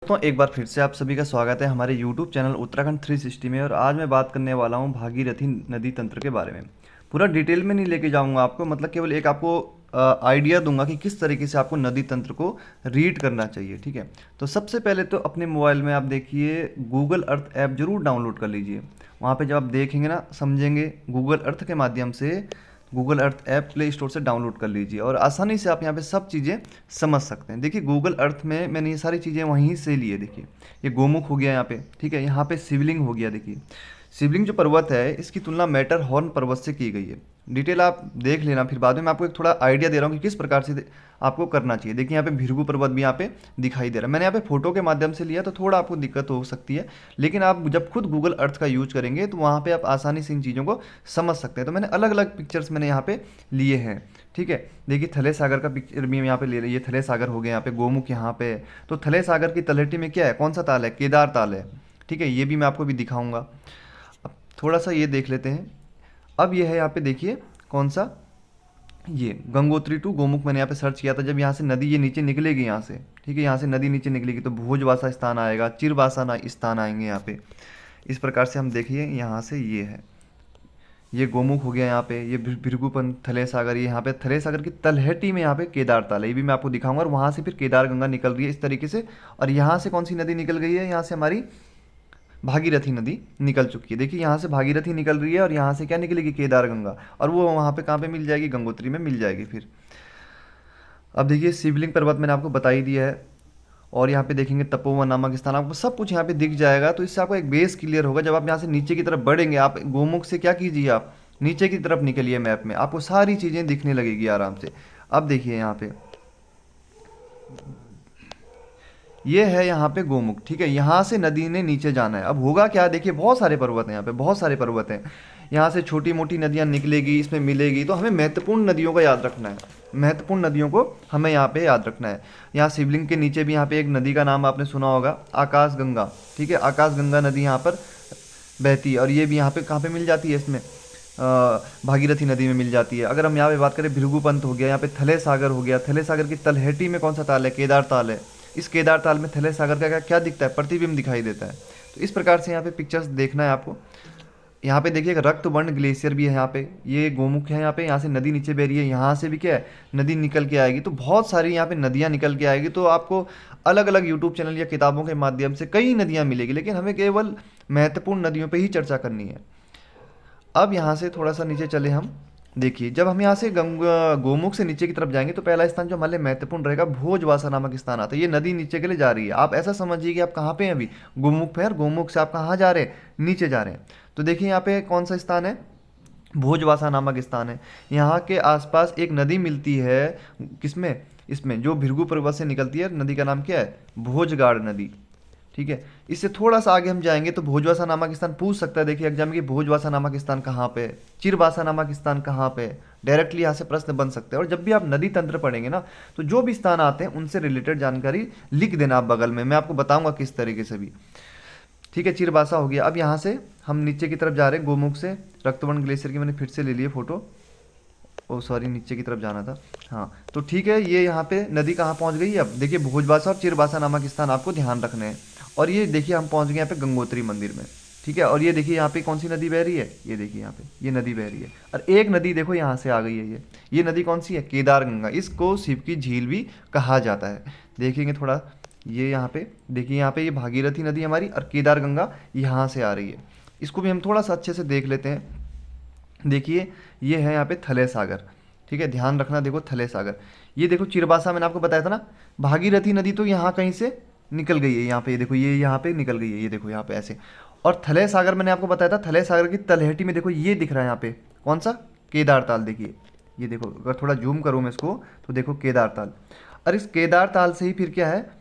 तो एक बार फिर से आप सभी का स्वागत है हमारे YouTube चैनल उत्तराखंड 360 में। और आज मैं बात करने वाला हूँ भागीरथी नदी तंत्र के बारे में। पूरा डिटेल में नहीं लेके जाऊँगा आपको, मतलब केवल एक आपको आइडिया दूंगा कि किस तरीके से आपको नदी तंत्र को रीड करना चाहिए। ठीक है, तो सबसे पहले तो अपने मोबाइल में आप देखिए गूगल अर्थ ऐप जरूर डाउनलोड कर लीजिए। वहाँ पे जब आप देखेंगे ना, समझेंगे, गूगल अर्थ के माध्यम से Google Earth app play store से डाउनलोड कर लीजिए और आसानी से आप यहाँ पे सब चीज़ें समझ सकते हैं। देखिए गूगल अर्थ में मैंने ये सारी चीज़ें वहीं से ली है। देखिए ये गोमुख हो गया यहाँ पे, ठीक है, यहाँ पे शिवलिंग हो गया। देखिए शिवलिंग जो पर्वत है इसकी तुलना मैटर हॉर्न पर्वत से की गई है। डिटेल आप देख लेना, फिर बाद में मैं आपको एक थोड़ा आइडिया दे रहा हूँ कि किस प्रकार से आपको करना चाहिए। देखिए यहाँ पे भृगु पर्वत भी यहाँ पे दिखाई दे रहा है। मैंने यहाँ पे फोटो के माध्यम से लिया तो थोड़ा आपको दिक्कत हो सकती है, लेकिन आप जब खुद गूगल अर्थ का यूज करेंगे तो वहाँ पे आप आसानी से इन चीज़ों को समझ सकते हैं। तो मैंने अलग अलग पिक्चर्स मैंने यहाँ पे लिए हैं। ठीक है, देखिए थले सागर का पिक्चर भी हम यहाँ पे ले रहे, ये थले सागर हो गया, यहाँ पे गोमुख यहाँ पे। तो थले सागर की तलहटी में क्या है, कौन सा ताल है, केदार ताल है। ठीक है, ये भी मैं आपको भी दिखाऊंगा। अब थोड़ा सा ये देख लेते हैं। अब ये है यहाँ पे, देखिए कौन सा, ये गंगोत्री टू गोमुख मैंने यहाँ पे सर्च किया था। जब यहाँ से नदी ये नीचे निकलेगी यहाँ से, ठीक है, यहाँ से नदी नीचे निकलेगी तो भोजवासा स्थान आएगा, चिरवासा स्थान आएंगे यहाँ पे। इस प्रकार से हम देखिए यहाँ से ये है, ये गोमुख हो गया यहाँ पे, ये भृगुपन थले सागर, ये यहाँ पे थले सागर की तलहटी में यहाँ पे केदार ताल है, ये भी मैं आपको दिखाऊंगा। और वहाँ से फिर केदार गंगा निकल रही है इस तरीके से। और यहाँ से कौन सी नदी निकल गई है, यहाँ से हमारी भागीरथी नदी निकल चुकी है। देखिए यहाँ से भागीरथी निकल रही है और यहाँ से क्या निकलेगी, केदार गंगा। और वो वहाँ पे कहाँ पे मिल जाएगी, गंगोत्री में मिल जाएगी फिर। अब देखिए शिवलिंग पर्वत मैंने आपको बता ही दिया है। और यहाँ पे देखेंगे तपोवन नामक स्थान, आपको सब कुछ यहाँ पे दिख जाएगा। तो इससे आपको एक बेस क्लियर होगा। जब आप यहाँ से नीचे की तरफ बढ़ेंगे, आप गोमुख से क्या कीजिए, आप नीचे की तरफ निकलिए मैप में, आपको सारी चीज़ें दिखने लगेगी आराम से। अब देखिए यहाँ पे ये है यहाँ पे गोमुख, ठीक है, यहाँ से नदी ने नीचे जाना है। अब होगा क्या, देखिए बहुत सारे पर्वत हैं यहाँ पे, बहुत सारे पर्वत हैं। यहाँ से छोटी मोटी नदियाँ निकलेगी, इसमें मिलेगी। तो हमें महत्वपूर्ण नदियों का याद रखना है, महत्वपूर्ण नदियों को हमें यहाँ पे याद रखना है। यहाँ शिवलिंग के नीचे भी यहाँ पे एक नदी का नाम आपने सुना होगा, आकाश गंगा। ठीक है, आकाश गंगा नदी यहाँ पर बहती है। और ये भी यहाँ पे कहाँ पे मिल जाती है, इसमें भागीरथी नदी में मिल जाती है। अगर हम यहाँ पे बात करें, भृगुपंत हो गया, यहाँ पे थले सागर हो गया। थले सागर की तलहटी में कौन सा ताल है, केदार ताल है। इस केदार ताल में थले सागर का क्या क्या दिखता है, प्रतिबिंब दिखाई देता है। तो इस प्रकार से यहाँ पे पिक्चर्स देखना है आपको। यहाँ पे देखिए एक रक्तवर्ण ग्लेशियर भी है यहाँ पे, ये गोमुख है यहाँ पे। यहाँ से नदी नीचे बह रही है, यहाँ से भी क्या है, नदी निकल के आएगी। तो बहुत सारी यहाँ पे नदियाँ निकल के आएगी। तो आपको अलग अलग यूट्यूब चैनल या किताबों के माध्यम से कई नदियाँ मिलेगी, लेकिन हमें केवल महत्वपूर्ण नदियों पर ही चर्चा करनी है। अब यहाँ से थोड़ा सा नीचे चले हम। देखिए जब हम यहाँ से गंगा गोमुख से नीचे की तरफ जाएंगे तो पहला स्थान जो हमारे लिए महत्वपूर्ण रहेगा, भोजवासा नामक स्थान आता है। ये नदी नीचे के लिए जा रही है। आप ऐसा समझिए कि आप कहाँ पे हैं अभी, गोमुख पे हैं, और गोमुख से आप कहाँ जा रहे हैं, नीचे जा रहे हैं। तो देखिए यहाँ पे कौन सा स्थान है, भोजवासा नामक स्थान है। यहाँ के आसपास एक नदी मिलती है, किसमें, इसमें जो भृगु पर्वत से निकलती है। नदी का नाम क्या है, भोजगाड़ नदी। ठीक है, इससे थोड़ा सा आगे हम जाएंगे तो भोजवासा नामक स्थान पूछ सकता है, देखिए एग्जाम की, भोजवासा नामक स्थान कहाँ पे है, चिरवासा नामक स्थान कहाँ पे है। डायरेक्टली यहाँ से प्रश्न बन सकते हैं। और जब भी आप नदी तंत्र पढ़ेंगे ना, तो जो भी स्थान आते हैं उनसे रिलेटेड जानकारी लिख देना आप बगल में, मैं आपको बताऊंगा किस तरीके से भी। ठीक है, चिरवासा हो गया। अब यहाँ से हम नीचे की तरफ जा रहे हैं गोमुख से। रक्तवर्ण ग्लेशियर की मैंने फिर से ले ली है फोटो, ओ सॉरी, नीचे की तरफ जाना था। हाँ तो ठीक है, ये यहाँ पे नदी कहाँ पहुँच गई है। अब देखिए भोजबासा और चिरबासा नामक स्थान आपको ध्यान रखने हैं। और ये देखिए हम पहुँच गए यहाँ पे गंगोत्री मंदिर में। ठीक है, और ये देखिए यहाँ पे कौन सी नदी बह रही है, ये देखिए यहाँ पे ये नदी बह रही है। और एक नदी देखो यहाँ से आ गई है, ये नदी कौन सी है, केदार गंगा। इसको शिव की झील भी कहा जाता है। देखेंगे थोड़ा, ये यहाँ पे देखिए, यहाँ पे ये भागीरथी नदी हमारी और केदार गंगा यहाँ से आ रही है। इसको भी हम थोड़ा सा अच्छे से देख लेते हैं। देखिए ये है यहाँ पे थले सागर। ठीक है, ध्यान रखना, देखो थले सागर, ये देखो चिरबासा मैंने आपको बताया था ना। भागीरथी नदी तो यहाँ कहीं से निकल गई है, यहाँ पे ये देखो, ये यहाँ पे निकल गई है, ये देखो यहाँ पे ऐसे। और थले सागर मैंने आपको बताया था, थले सागर की तलहटी में देखो ये दिख रहा है यहाँ पे, कौन सा, केदार ताल। देखिए ये देखो, अगर थोड़ा जूम करूँ मैं इसको तो देखो केदार ताल। और इस केदार ताल से ही फिर क्या है,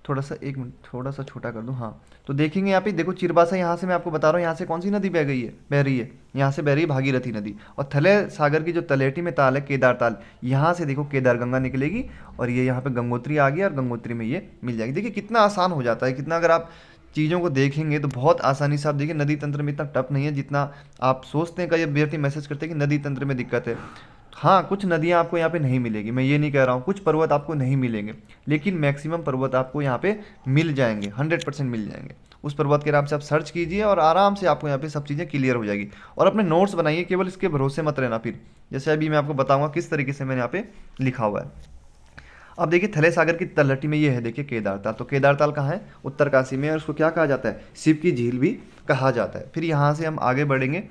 थोड़ा सा, एक मिनट थोड़ा सा छोटा कर दूँ, हाँ। तो देखेंगे यहाँ पे देखो चिरबासा, यहाँ से मैं आपको बता रहा हूँ, यहाँ से कौन सी नदी बह गई है, बह रही है, यहाँ से बह रही है भागीरथी नदी। और थले सागर की जो तलेटी में ताल है केदार ताल, यहाँ से देखो केदार गंगा निकलेगी। और ये यहाँ पे गंगोत्री आ गई और गंगोत्री में ये मिल जाएगी। देखिए कितना आसान हो जाता है, कितना अगर आप चीज़ों को देखेंगे तो बहुत आसानी से आप देखिए। नदी तंत्र में इतना टफ नहीं है जितना आप सोचते हैं। कई अभ्यर्थी मैसेज करते हैं कि नदी तंत्र में दिक्कत है। हाँ, कुछ नदियाँ आपको यहाँ पे नहीं मिलेगी, मैं ये नहीं कह रहा हूँ, कुछ पर्वत आपको नहीं मिलेंगे, लेकिन मैक्सिमम पर्वत आपको यहाँ पे मिल जाएंगे, 100% मिल जाएंगे। उस पर्वत के नाम से आप सर्च कीजिए और आराम से आपको यहाँ पे सब चीज़ें क्लियर हो जाएगी। और अपने नोट्स बनाइए, केवल इसके भरोसे मत रहना फिर। जैसे अभी मैं आपको बताऊंगा किस तरीके से मैंने यहाँ पे लिखा हुआ है। अब देखिए थले सागर की तलहटी में ये है, देखिए केदारताल। तो केदारताल कहाँ है? उत्तरकाशी में, और उसको क्या कहा जाता है? शिव की झील भी कहा जाता है। फिर यहाँ से हम आगे बढ़ेंगे,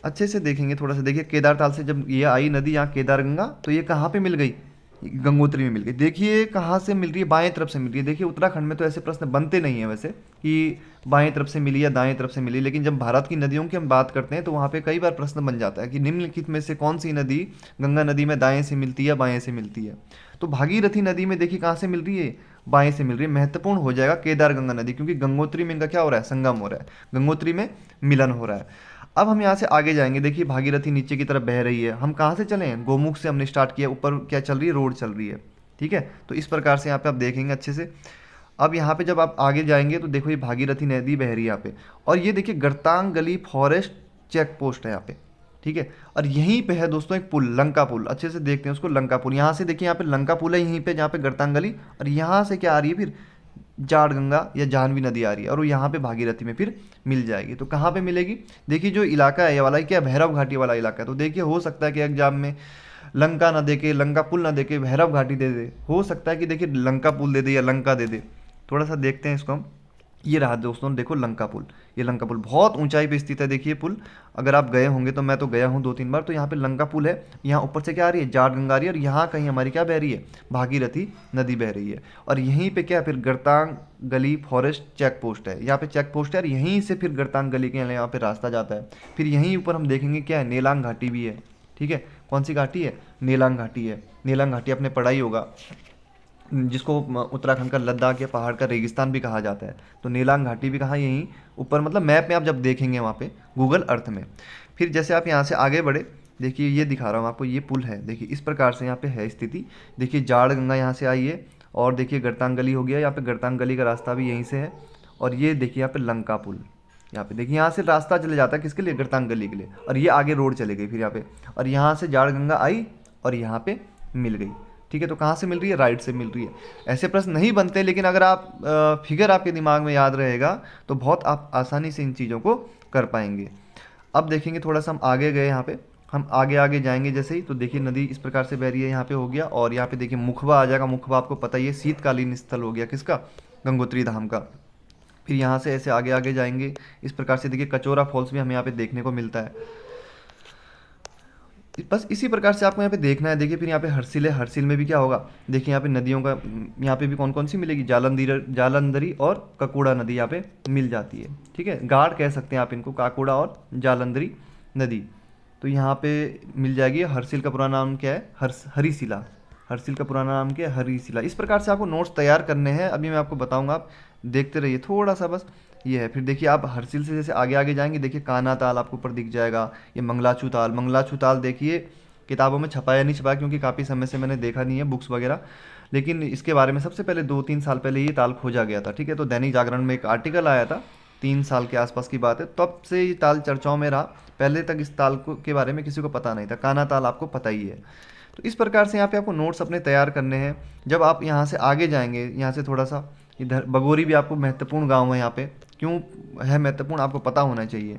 अच्छे से देखेंगे थोड़ा सा। देखिए केदारताल से जब ये आई नदी यहाँ केदारगंगा, तो ये कहाँ पे मिल गई? गंगोत्री में मिल गई। देखिए कहाँ से मिल रही है? बाएं तरफ से मिल रही है। देखिए उत्तराखंड में तो ऐसे प्रश्न बनते नहीं है वैसे कि बाएं तरफ से मिली या दाएं तरफ से मिली, लेकिन जब भारत की नदियों की हम बात करते हैं तो वहाँ पे कई बार प्रश्न बन जाता है कि निम्नलिखित में से कौन सी नदी गंगा नदी में दाएं से मिलती है या बाएं से मिलती है? तो भागीरथी नदी में देखिए कहाँ से मिल रही है? बाएं से मिल रही है। महत्वपूर्ण हो जाएगा केदार गंगा नदी, क्योंकि गंगोत्री में इनका क्या हो रहा है? संगम हो रहा है, गंगोत्री में मिलन हो रहा है। अब हम यहाँ से आगे जाएंगे, देखिए भागीरथी नीचे की तरफ बह रही है। हम कहाँ से चले हैं? गोमुख से हमने स्टार्ट किया, ऊपर क्या चल रही है? रोड चल रही है, ठीक है। तो इस प्रकार से यहाँ पे आप देखेंगे अच्छे से। अब यहाँ पे जब आप आगे जाएंगे तो देखो ये भागीरथी नदी बह रही है यहाँ पे, और ये देखिए गरतांग गली फॉरेस्ट चेक पोस्ट है यहाँ पे, ठीक है। और यहीं पे है दोस्तों एक पुल, लंका पुल। अच्छे से देखते हैं उसको, लंका पुल। यहाँ से देखिए यहाँ पे लंका पुल है, यहीं पे जहाँ पे गरतांग गली, और यहाँ से क्या आ रही है फिर? जाड़ गंगा या जाह्नवी नदी आ रही है, और वो यहाँ पे भागीरथी में फिर मिल जाएगी। तो कहाँ पे मिलेगी? देखिए जो इलाका है ये वाला, क्या भैरव घाटी वाला इलाका है। तो देखिए हो सकता है कि एग्जाम में लंका ना दे के, लंका पुल ना दे के भैरव घाटी दे दे, हो सकता है कि देखिए लंका पुल दे दे या लंका दे दे। थोड़ा सा देखते हैं इसको हम। ये रहा दोस्तों, देखो लंका पुल। ये लंका पुल बहुत ऊंचाई पे स्थित है, देखिए पुल। अगर आप गए होंगे, तो मैं तो गया हूँ 2-3 बार, तो यहाँ पे लंका पुल है। यहाँ ऊपर से क्या आ रही है? जाट गंगा आ रही है, और यहाँ कहीं हमारी क्या बह रही है? भागीरथी नदी बह रही है। और यहीं पे क्या है फिर? गरतांग गली फॉरेस्ट चेक पोस्ट है, यहाँ पे चेक पोस्ट है, और यहीं से फिर गरतांग गली के यहाँ पे रास्ता जाता है। फिर यहीं ऊपर हम देखेंगे क्या है? नेलांग घाटी भी है, ठीक है। कौन सी घाटी है? नेलांग घाटी है। नेलांग घाटी आपने पढ़ा ही होगा, जिसको उत्तराखंड का लद्दाख या पहाड़ का रेगिस्तान भी कहा जाता है। तो नेलांग घाटी भी कहाँ? यहीं ऊपर, मतलब मैप में आप जब देखेंगे वहाँ पे गूगल अर्थ में। फिर जैसे आप यहाँ से आगे बढ़े, देखिए ये दिखा रहा हूँ आपको, ये पुल है, देखिए इस प्रकार से यहाँ पे है स्थिति। देखिए जाड़ गंगा यहाँ से आई है, और देखिए गरतांग गली हो गया, यहाँ पे गरतांग गली का रास्ता भी यहीं से है। और ये देखिए यहाँ पे लंका पुल, यहाँ पे देखिए यहाँ से रास्ता चले जाता है किसके लिए? गरतांग गली के लिए। और ये आगे रोड चले गई फिर यहाँ पे, और यहाँ से जाड़ गंगा आई और यहाँ पे मिल गई, ठीक है। तो कहाँ से मिल रही है? राइट से मिल रही है। ऐसे प्रश्न नहीं बनते, लेकिन अगर आप फिगर आपके दिमाग में याद रहेगा तो बहुत आप आसानी से इन चीज़ों को कर पाएंगे। अब देखेंगे थोड़ा सा हम आगे गए, यहाँ पे हम आगे आगे जाएंगे जैसे ही, तो देखिए नदी इस प्रकार से बह रही है, यहाँ पे हो गया। और यहाँ पे देखिए मुखबा आ जाएगा। मुखबा आपको पता ही है, शीतकालीन स्थल हो गया किसका? गंगोत्री धाम का। फिर यहाँ से ऐसे आगे आगे जाएंगे, इस प्रकार से देखिए कचोरा फॉल्स भी हमें यहाँ पे देखने को मिलता है। बस इसी प्रकार से आपको यहाँ पे देखना है। देखिए फिर यहाँ पे हरसिल है, हरसिल में भी क्या होगा? देखिए यहाँ पे नदियों का, यहाँ पे भी कौन कौन सी मिलेगी? जालंधरी और ककुड़ा नदी यहाँ पे मिल जाती है, ठीक है। गाढ़ कह सकते हैं आप इनको, काकुड़ा और जालंधरी नदी। तो यहाँ पे मिल जाएगी। हरसिल का पुराना नाम क्या है? हरिशिला। हरसिल का पुराना नाम क्या है? हरिशिला। इस प्रकार से आपको नोट्स तैयार करने हैं, अभी मैं आपको बताऊंगा, आप देखते रहिए थोड़ा सा बस। ये है। फिर देखिए आप हरसिल से जैसे आगे आगे जाएंगे, देखिए कान्हा ताल आपको ऊपर दिख जाएगा। ये मंगलाचू ताल, मंगलाचू ताल देखिए किताबों में छपा या नहीं छपा, क्योंकि काफ़ी समय से मैंने देखा नहीं है बुक्स वगैरह, लेकिन इसके बारे में सबसे पहले 2-3 साल पहले ये ताल खोजा गया था, ठीक है। तो दैनिक जागरण में एक आर्टिकल आया था, 3 साल के आसपास की बात है, तब से ये ताल चर्चाओं में रहा। पहले तक इस ताल को के बारे में किसी को पता नहीं था। कान्हा ताल आपको पता ही है। तो इस प्रकार से यहाँ पे आपको नोट्स अपने तैयार करने हैं। जब आप यहाँ से आगे जाएंगे, यहाँ से थोड़ा सा इधर, बगोरी भी आपको महत्वपूर्ण गांव है यहाँ पे। क्यों है महत्वपूर्ण? आपको पता होना चाहिए।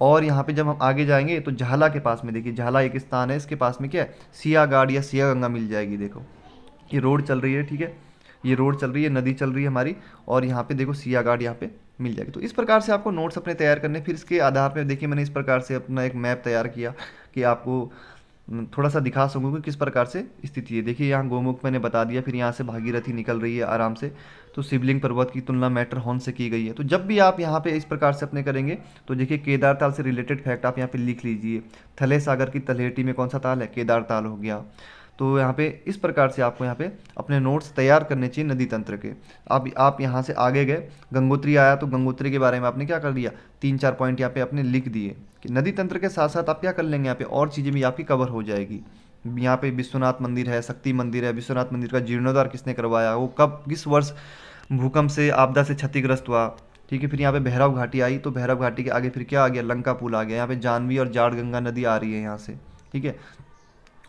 और यहाँ पे जब हम आगे जाएंगे तो झाला के पास में, देखिए झाला एक स्थान है, इसके पास में क्या है? सियागाड़ या सिया गंगा मिल जाएगी। देखो ये रोड चल रही है, ठीक है, ये रोड चल रही है, नदी चल रही है हमारी, और यहाँ पे देखो सियागाड़ यहाँ पे मिल जाएगी। तो इस प्रकार से आपको नोट्स अपने तैयार करने। फिर इसके आधार पर देखिए मैंने इस प्रकार से अपना एक मैप तैयार किया कि आपको थोड़ा सा दिखा सकूँ कि किस प्रकार से स्थिति है। देखिए यहाँ गोमुख मैंने बता दिया, फिर यहाँ से भागीरथी निकल रही है आराम से। तो शिवलिंग पर्वत की तुलना मैटरहॉर्न से की गई है। तो जब भी आप यहाँ पे इस प्रकार से अपने करेंगे, तो देखिए केदारताल से रिलेटेड फैक्ट आप यहाँ पे लिख लीजिए। थले सागर की तलहटी में कौन सा ताल है? केदारताल हो गया। तो यहाँ पे इस प्रकार से आपको यहाँ पे अपने नोट्स तैयार करने चाहिए नदी तंत्र के। आप यहाँ से आगे गए, गंगोत्री आया, तो गंगोत्री के बारे में आपने क्या कर दिया? 3-4 पॉइंट यहाँ पे आपने लिख दिए कि नदी तंत्र के साथ साथ आप क्या कर लेंगे, यहाँ पे और चीज़ें भी आपकी कवर हो जाएगी। यहाँ पे विश्वनाथ मंदिर है, शक्ति मंदिर है। विश्वनाथ मंदिर का जीर्णोद्धार किसने करवाया? वो कब, किस वर्ष भूकंप से, आपदा से क्षतिग्रस्त हुआ, ठीक है। फिर यहाँ पे भैरव घाटी आई, तो भैरव घाटी के आगे फिर क्या आ गया? लंका पुल आ गया। यहाँ पे जाह्नवी और जाड़ गंगा नदी आ रही है यहाँ से, ठीक है।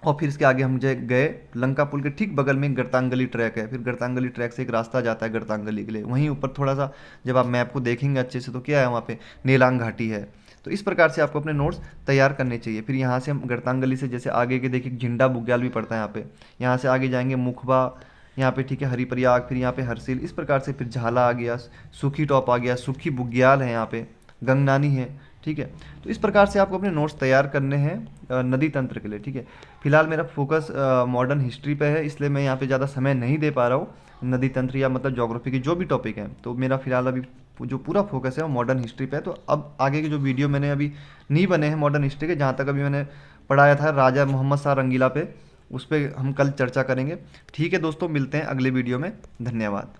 और फिर इसके आगे हम जो गए, लंका पुल के ठीक बगल में एक गरतांगली ट्रैक है, फिर गरतांगली ट्रैक से एक रास्ता जाता है गरतांगली के लिए, वहीं ऊपर थोड़ा सा जब आप मैप को देखेंगे अच्छे से तो क्या है वहाँ पे नेलांग घाटी है। तो इस प्रकार से आपको अपने नोट्स तैयार करने चाहिए। फिर यहाँ से हम गरतांगली से जैसे आगे के देखिए झिंडा बुग्याल भी पड़ता है यहाँ पे, यहाँ से आगे जाएंगे मुखबा, यहाँ पे ठीक है हरिप्रयाग, फिर यहाँ पे हरसिल, इस प्रकार से फिर झाला आ गया, सुखी टॉप आ गया, सुखी बुग्याल है यहाँ पे, गंगनानी है, ठीक है। तो इस प्रकार से आपको अपने नोट्स तैयार करने हैं नदी तंत्र के लिए, ठीक है। फिलहाल मेरा फोकस मॉडर्न हिस्ट्री पे है, इसलिए मैं यहाँ पे ज़्यादा समय नहीं दे पा रहा हूँ नदी तंत्र या मतलब ज्योग्राफी की जो भी टॉपिक है। तो मेरा फिलहाल अभी जो पूरा फोकस है वो मॉडर्न हिस्ट्री पे है। तो अब आगे के जो वीडियो मैंने अभी नहीं बने हैं मॉडर्न हिस्ट्री के, जहाँ तक अभी मैंने पढ़ाया था राजा मोहम्मद शाह रंगीला पे, उस पर हम कल चर्चा करेंगे। ठीक है दोस्तों, मिलते हैं अगले वीडियो में। धन्यवाद।